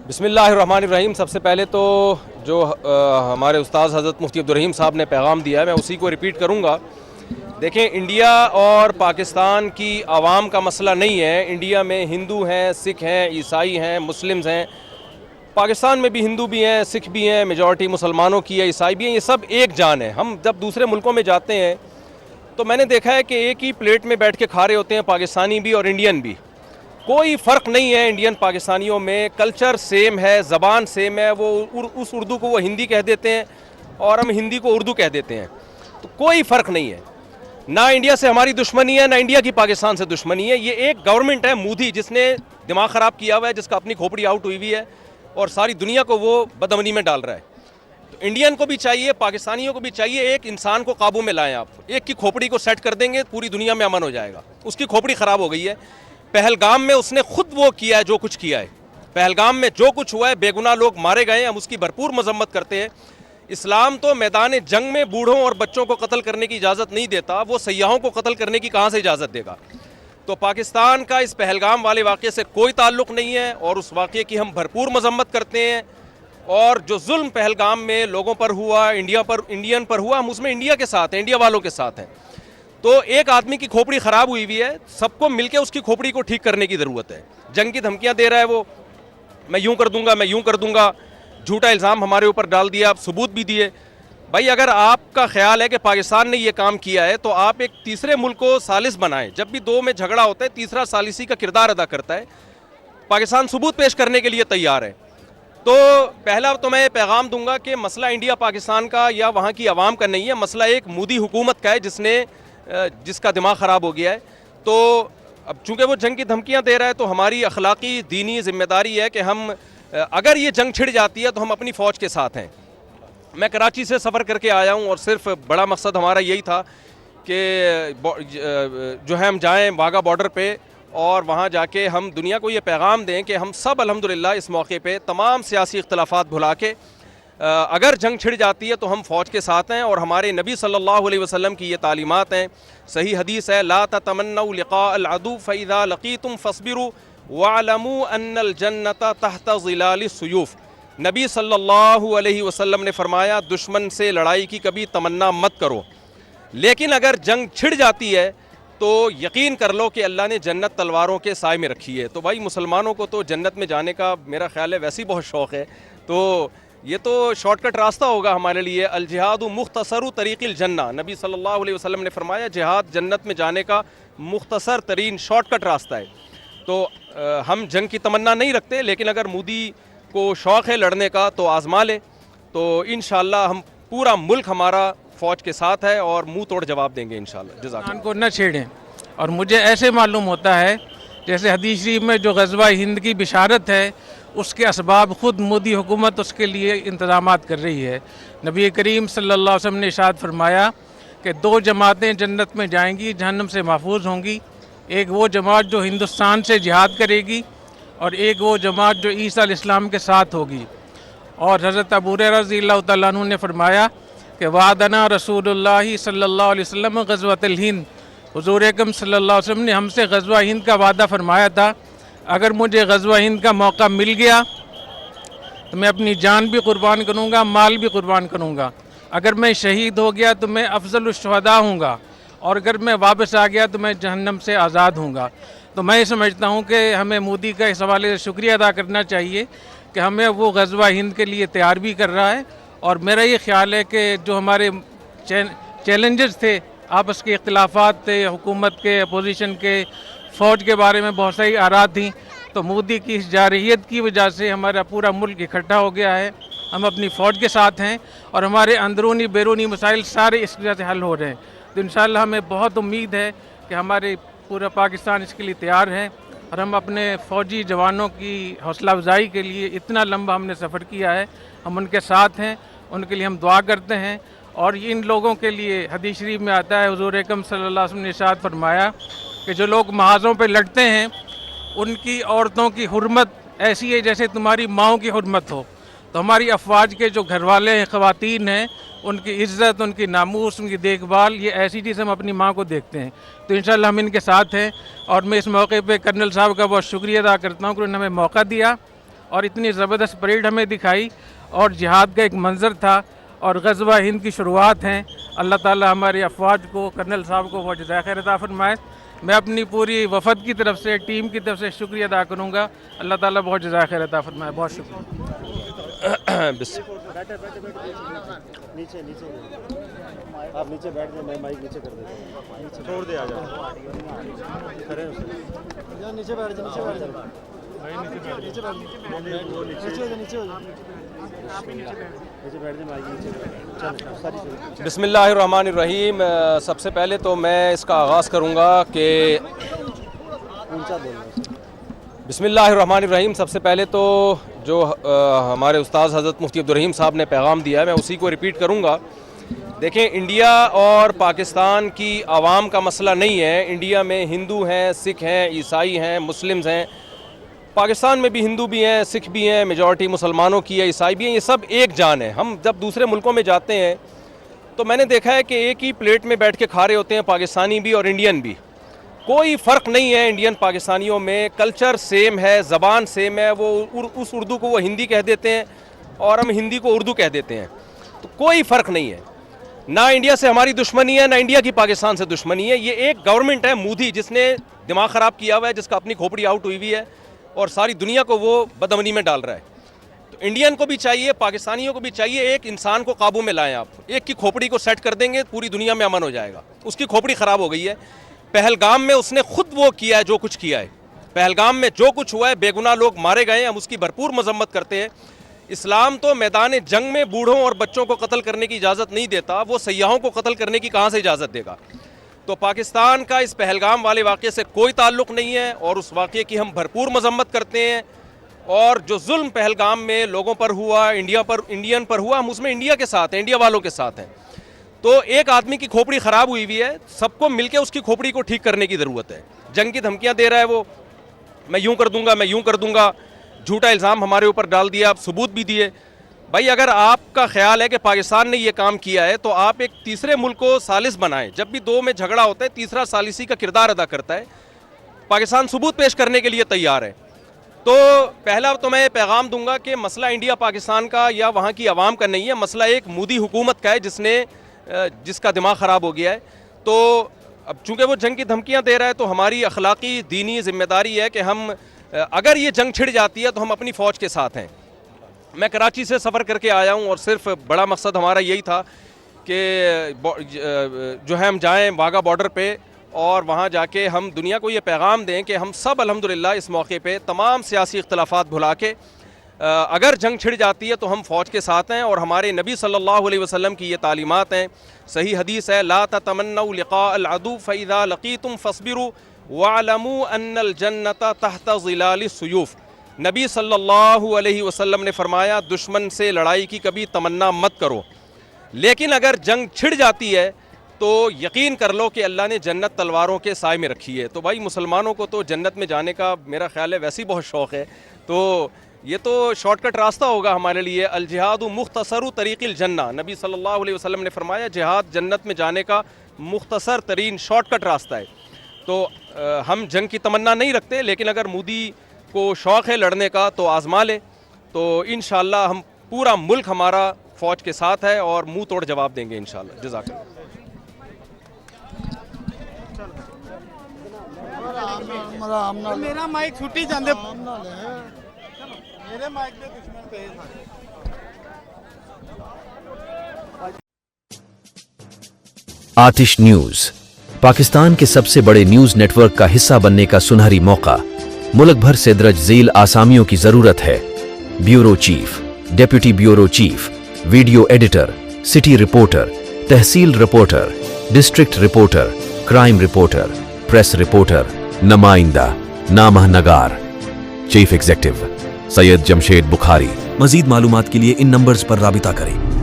بسم اللہ الرحمن الرحیم۔ سب سے پہلے تو جو ہمارے استاذ حضرت مفتی عبدالرحیم صاحب نے پیغام دیا ہے میں اسی کو ریپیٹ کروں گا۔ دیکھیں، انڈیا اور پاکستان کی عوام کا مسئلہ نہیں ہے۔ انڈیا میں ہندو ہیں، سکھ ہیں، عیسائی ہیں، مسلمز ہیں۔ پاکستان میں بھی ہندو بھی ہیں، سکھ بھی ہیں، میجورٹی مسلمانوں کی ہے، عیسائی بھی ہیں، یہ سب ایک جان ہے۔ ہم جب دوسرے ملکوں میں جاتے ہیں تو میں نے دیکھا ہے کہ ایک ہی پلیٹ میں بیٹھ کے کھا رہے ہوتے ہیں، پاکستانی بھی اور انڈین بھی۔ کوئی فرق نہیں ہے انڈین پاکستانیوں میں، کلچر سیم ہے، زبان سیم ہے۔ وہ اس اردو کو وہ ہندی کہہ دیتے ہیں اور ہم ہندی کو اردو کہہ دیتے ہیں، تو کوئی فرق نہیں ہے۔ نہ انڈیا سے ہماری دشمنی ہے، نہ انڈیا کی پاکستان سے دشمنی ہے۔ یہ ایک گورنمنٹ ہے مودی، جس نے دماغ خراب کیا ہوا ہے، جس کا اپنی کھوپڑی آؤٹ ہوئی ہوئی ہے اور ساری دنیا کو وہ بدامنی میں ڈال رہا ہے۔ تو انڈین کو بھی چاہیے، پاکستانیوں کو بھی چاہیے، ایک انسان کو قابو میں لائیں۔ آپ ایک کی کھوپڑی کو سیٹ کر دیں گے، پوری دنیا میں امن ہو جائے گا۔ اس کی کھوپڑی خراب ہو گئی ہے۔ پہلگام میں اس نے خود وہ کیا ہے جو کچھ کیا ہے۔ پہلگام میں جو کچھ ہوا ہے، بے گناہ لوگ مارے گئے ہیں، ہم اس کی بھرپور مذمت کرتے ہیں۔ اسلام تو میدان جنگ میں بوڑھوں اور بچوں کو قتل کرنے کی اجازت نہیں دیتا، وہ سیاحوں کو قتل کرنے کی کہاں سے اجازت دے گا؟ تو پاکستان کا اس پہلگام والے واقعے سے کوئی تعلق نہیں ہے اور اس واقعے کی ہم بھرپور مذمت کرتے ہیں۔ اور جو ظلم پہلگام میں لوگوں پر ہوا، انڈین پر ہوا، ہم اس میں انڈیا کے ساتھ ہیں، انڈیا والوں کے ساتھ ہیں۔ تو ایک آدمی کی کھوپڑی خراب ہوئی ہوئی ہے، سب کو مل کے اس کی کھوپڑی کو ٹھیک کرنے کی ضرورت ہے۔ جنگ کی دھمکیاں دے رہا ہے وہ، میں یوں کر دوں گا، میں یوں کر دوں گا، جھوٹا الزام ہمارے اوپر ڈال دیا، ثبوت بھی دیے۔ بھائی اگر آپ کا خیال ہے کہ پاکستان نے یہ کام کیا ہے تو آپ ایک تیسرے ملک کو ثالث بنائیں۔ جب بھی دو میں جھگڑا ہوتا ہے، تیسرا ثالثی کا کردار ادا کرتا ہے۔ پاکستان ثبوت پیش کرنے کے لیے تیار ہے۔ تو پہلا تو میں پیغام دوں گا کہ مسئلہ انڈیا پاکستان کا یا وہاں کی عوام کا نہیں ہے، مسئلہ ایک مودی حکومت کا ہے جس کا دماغ خراب ہو گیا ہے۔ تو اب چونکہ وہ جنگ کی دھمکیاں دے رہا ہے تو ہماری اخلاقی دینی ذمہ داری ہے کہ ہم اگر یہ جنگ چھڑ جاتی ہے تو ہم اپنی فوج کے ساتھ ہیں۔ میں کراچی سے سفر کر کے آیا ہوں اور صرف بڑا مقصد ہمارا یہی تھا کہ جو ہے ہم جائیں واگا بارڈر پہ اور وہاں جا کے ہم دنیا کو یہ پیغام دیں کہ ہم سب الحمدللہ اس موقع پہ تمام سیاسی اختلافات بھلا کے اگر جنگ چھڑ جاتی ہے تو ہم فوج کے ساتھ ہیں۔ اور ہمارے نبی صلی اللہ علیہ وسلم کی یہ تعلیمات ہیں، صحیح حدیث ہے، لا تتمنوا لقاء العدو فاذا لقیتم فاصبروا واعلموا ان الجنۃ تحت ظلال السیوف۔ نبی صلی اللہ علیہ وسلم نے فرمایا دشمن سے لڑائی کی کبھی تمنا مت کرو، لیکن اگر جنگ چھڑ جاتی ہے تو یقین کر لو کہ اللہ نے جنت تلواروں کے سائے میں رکھی ہے۔ تو بھائی مسلمانوں کو تو جنت میں جانے کا میرا خیال ہے ویسے ہی بہت شوق ہے، تو یہ تو شارٹ کٹ راستہ ہوگا ہمارے لیے۔ الجہاد مختصر طریق الجنہ، نبی صلی اللہ علیہ وسلم نے فرمایا جہاد جنت میں جانے کا مختصر ترین شارٹ کٹ راستہ ہے۔ تو ہم جنگ کی تمنا نہیں رکھتے، لیکن اگر مودی کو شوق ہے لڑنے کا تو آزما لے، تو انشاءاللہ ہم پورا ملک ہمارا فوج کے ساتھ ہے اور منہ توڑ جواب دیں گے انشاءاللہ۔ جزاک اللہ۔ کو نہ چھیڑیں۔ اور مجھے ایسے معلوم ہوتا ہے جیسے حدیث شریف میں جو غزوہ ہند کی بشارت ہے اس کے اسباب خود مودی حکومت اس کے لیے انتظامات کر رہی ہے۔ نبی کریم صلی اللہ علیہ وسلم نے ارشاد فرمایا کہ دو جماعتیں جنت میں جائیں گی، جہنم سے محفوظ ہوں گی۔ ایک وہ جماعت جو ہندوستان سے جہاد کرے گی اور ایک وہ جماعت جو عیسیٰ علیہ السلام کے ساتھ ہوگی۔ اور حضرت ابو ہریرہ رضی اللہ تعالیٰ عنہ نے فرمایا کہ وعدنا رسول اللہ صلی اللہ علیہ وسلم غزوۃ الہند، حضور اکرم صلی اللہ علیہ وسلم نے ہم سے غزوہ ہند کا وعدہ فرمایا تھا، اگر مجھے غزوہ ہند کا موقع مل گیا تو میں اپنی جان بھی قربان کروں گا، مال بھی قربان کروں گا۔ اگر میں شہید ہو گیا تو میں افضل الشہداء ہوں گا، اور اگر میں واپس آ گیا تو میں جہنم سے آزاد ہوں گا۔ تو میں سمجھتا ہوں کہ ہمیں مودی کا اس حوالے سے شکریہ ادا کرنا چاہیے کہ ہمیں وہ غزوہ ہند کے لیے تیار بھی کر رہا ہے۔ اور میرا یہ خیال ہے کہ جو ہمارے چیلنجز تھے، آپس کے اختلافات تھے، حکومت کے، اپوزیشن کے، فوج کے بارے میں بہت ساری آراء تھیں، تو مودی کی اس جارحیت کی وجہ سے ہمارا پورا ملک اکٹھا ہو گیا ہے۔ ہم اپنی فوج کے ساتھ ہیں اور ہمارے اندرونی بیرونی مسائل سارے اس وجہ سے حل ہو رہے ہیں۔ تو انشاءاللہ ہمیں بہت امید ہے کہ ہمارے پورا پاکستان اس کے لیے تیار ہے، اور ہم اپنے فوجی جوانوں کی حوصلہ افزائی کے لیے اتنا لمبا ہم نے سفر کیا ہے، ہم ان کے ساتھ ہیں، ان کے لیے ہم دعا کرتے ہیں۔ اور ان لوگوں کے لیے حدیث شریف میں آتا ہے، حضور اکرم صلی اللہ علیہ وسلم نے ارشاد فرمایا کہ جو لوگ محاذوں پہ لڑتے ہیں ان کی عورتوں کی حرمت ایسی ہے جیسے تمہاری ماؤں کی حرمت ہو۔ تو ہماری افواج کے جو گھر والے ہیں، خواتین ہیں، ان کی عزت، ان کی ناموس، ان کی دیکھ بھال، یہ ایسی چیز ہم اپنی ماں کو دیکھتے ہیں۔ تو انشاءاللہ ہم ان کے ساتھ ہیں، اور میں اس موقع پہ کرنل صاحب کا بہت شکریہ ادا کرتا ہوں کہ انہوں نے ہمیں موقع دیا اور اتنی زبردست پریڈ ہمیں دکھائی اور جہاد کا ایک منظر تھا اور غزوہ ہند کی شروعات ہیں. اللہ تعالی ہماری افواج کو کرنل صاحب کو بہت جزائے خیر عطا فرمائے. میں اپنی پوری وفد کی طرف سے ٹیم کی طرف سے شکریہ ادا کروں گا. اللہ تعالیٰ بہت جزائے خیر عطا فرمائے. بہت شکریہ. نیچے آپ نیچے بیٹھ جائیں, میں مائک نیچے کر دیتا ہوں. چھوڑ دے, آ جاؤ کریں نیچے بیٹھ جائیں, نیچے بیٹھ جائیں, نیچے بیٹھ جائیں, نیچے بیٹھ جائیں, مائک نیچے. بسم اللہ الرحمن الرحیم. سب سے پہلے تو میں اس کا آغاز کروں گا کہ اونچا بولنا. بسم اللہ الرحمن الرحیم. سب سے پہلے تو جو ہمارے استاذ حضرت مفتی عبدالرحیم صاحب نے پیغام دیا ہے میں اسی کو ریپیٹ کروں گا. دیکھیں, انڈیا اور پاکستان کی عوام کا مسئلہ نہیں ہے. انڈیا میں ہندو ہیں, سکھ ہیں, عیسائی ہیں, مسلمز ہیں. پاکستان میں بھی ہندو بھی ہیں, سکھ بھی ہیں, میجورٹی مسلمانوں کی ہے, عیسائی بھی ہیں. یہ سب ایک جان ہے. ہم جب دوسرے ملکوں میں جاتے ہیں تو میں نے دیکھا ہے کہ ایک ہی پلیٹ میں بیٹھ کے کھا رہے ہوتے ہیں, پاکستانی بھی اور انڈین بھی. کوئی فرق نہیں ہے انڈین پاکستانیوں میں. کلچر سیم ہے, زبان سیم ہے. وہ اس اردو کو وہ ہندی کہہ دیتے ہیں اور ہم ہندی کو اردو کہہ دیتے ہیں. تو کوئی فرق نہیں ہے. نہ انڈیا سے ہماری دشمنی ہے, نہ انڈیا کی پاکستان سے دشمنی ہے. یہ ایک گورنمنٹ ہے مودی جس نے دماغ خراب کیا ہوا ہے, جس کا اپنی کھوپڑی آؤٹ ہوئی ہوئی ہے اور ساری دنیا کو وہ بدامنی میں ڈال رہا ہے. تو انڈین کو بھی چاہیے, پاکستانیوں کو بھی چاہیے, ایک انسان کو قابو میں لائیں. آپ ایک کی کھوپڑی کو سیٹ کر دیں گے, پوری دنیا میں امن ہو جائے گا. اس کی کھوپڑی خراب ہو گئی ہے. پہلگام میں اس نے خود وہ کیا ہے جو کچھ کیا ہے. پہلگام میں جو کچھ ہوا ہے, بے گناہ لوگ مارے گئے ہیں, ہم اس کی بھرپور مذمت کرتے ہیں. اسلام تو میدان جنگ میں بوڑھوں اور بچوں کو قتل کرنے کی اجازت نہیں دیتا, وہ سیاحوں کو قتل کرنے کی کہاں سے اجازت دے گا؟ تو پاکستان کا اس پہلگام والے واقعے سے کوئی تعلق نہیں ہے اور اس واقعے کی ہم بھرپور مذمت کرتے ہیں. اور جو ظلم پہلگام میں لوگوں پر ہوا, انڈین پر ہوا, ہم اس میں انڈیا کے ساتھ ہیں, انڈیا والوں کے ساتھ ہیں. تو ایک آدمی کی کھوپڑی خراب ہوئی ہوئی ہے, سب کو مل کے اس کی کھوپڑی کو ٹھیک کرنے کی ضرورت ہے. جنگ کی دھمکیاں دے رہا ہے وہ, میں یوں کر دوں گا, میں یوں کر دوں گا. جھوٹا الزام ہمارے اوپر ڈال دیا, آپ ثبوت بھی دیے. بھائی اگر آپ کا خیال ہے کہ پاکستان نے یہ کام کیا ہے تو آپ ایک تیسرے ملک کو ثالث بنائیں. جب بھی دو میں جھگڑا ہوتا ہے تیسرا ثالثی کا کردار ادا کرتا ہے. پاکستان ثبوت پیش کرنے کے لیے تیار ہے. تو پہلا تو میں پیغام دوں گا کہ مسئلہ انڈیا پاکستان کا یا وہاں کی عوام کا نہیں ہے, مسئلہ ایک مودی حکومت کا ہے جس کا دماغ خراب ہو گیا ہے. تو اب چونکہ وہ جنگ کی دھمکیاں دے رہا ہے تو ہماری اخلاقی دینی ذمہ داری ہے کہ ہم اگر یہ جنگ چھڑ جاتی ہے تو ہم اپنی فوج کے ساتھ ہیں. میں کراچی سے سفر کر کے آیا ہوں اور صرف بڑا مقصد ہمارا یہی تھا کہ جو ہے ہم جائیں واگا بارڈر پہ اور وہاں جا کے ہم دنیا کو یہ پیغام دیں کہ ہم سب الحمدللہ اس موقع پہ تمام سیاسی اختلافات بھلا کے اگر جنگ چھڑ جاتی ہے تو ہم فوج کے ساتھ ہیں. اور ہمارے نبی صلی اللہ علیہ وسلم کی یہ تعلیمات ہیں, صحیح حدیث ہے, لا تتمنوا لقاء العدو فاذا لقيتم فاصبروا واعلموا ان الجنۃ تحت ظلال السیوف. نبی صلی اللہ علیہ وسلم نے فرمایا دشمن سے لڑائی کی کبھی تمنا مت کرو, لیکن اگر جنگ چھڑ جاتی ہے تو یقین کر لو کہ اللہ نے جنت تلواروں کے سائے میں رکھی ہے. تو بھائی مسلمانوں کو تو جنت میں جانے کا میرا خیال ہے ویسے ہی بہت شوق ہے, تو یہ تو شارٹ کٹ راستہ ہوگا ہمارے لیے. الجہاد مختصر طریق الجنہ, نبی صلی اللہ علیہ وسلم نے فرمایا جہاد جنت میں جانے کا مختصر ترین شارٹ کٹ راستہ ہے. تو ہم جنگ کی تمنا نہیں رکھتے, لیکن اگر مودی کو شوق ہے لڑنے کا تو آزما لے. تو انشاءاللہ ہم پورا ملک ہمارا فوج کے ساتھ ہے اور منہ توڑ جواب دیں گے انشاءاللہ. جزاک اللہ. میرا مائک چھٹی جاندے, میرے مائک پہ دشمن پہ آتش نیوز پاکستان کے سب سے بڑے نیوز نیٹ ورک کا حصہ بننے کا سنہری موقع. ملک بھر سے درج ذیل آسامیوں کی ضرورت ہے. Bureau chief, deputy bureau chief, video editor, city reporter, تحصیل reporter, district reporter, crime reporter, press reporter, نمائندہ, نامہ نگار. Chief executive Syed Jamshed Bukhari. مزید معلومات کے لیے ان نمبرز پر رابطہ کریں.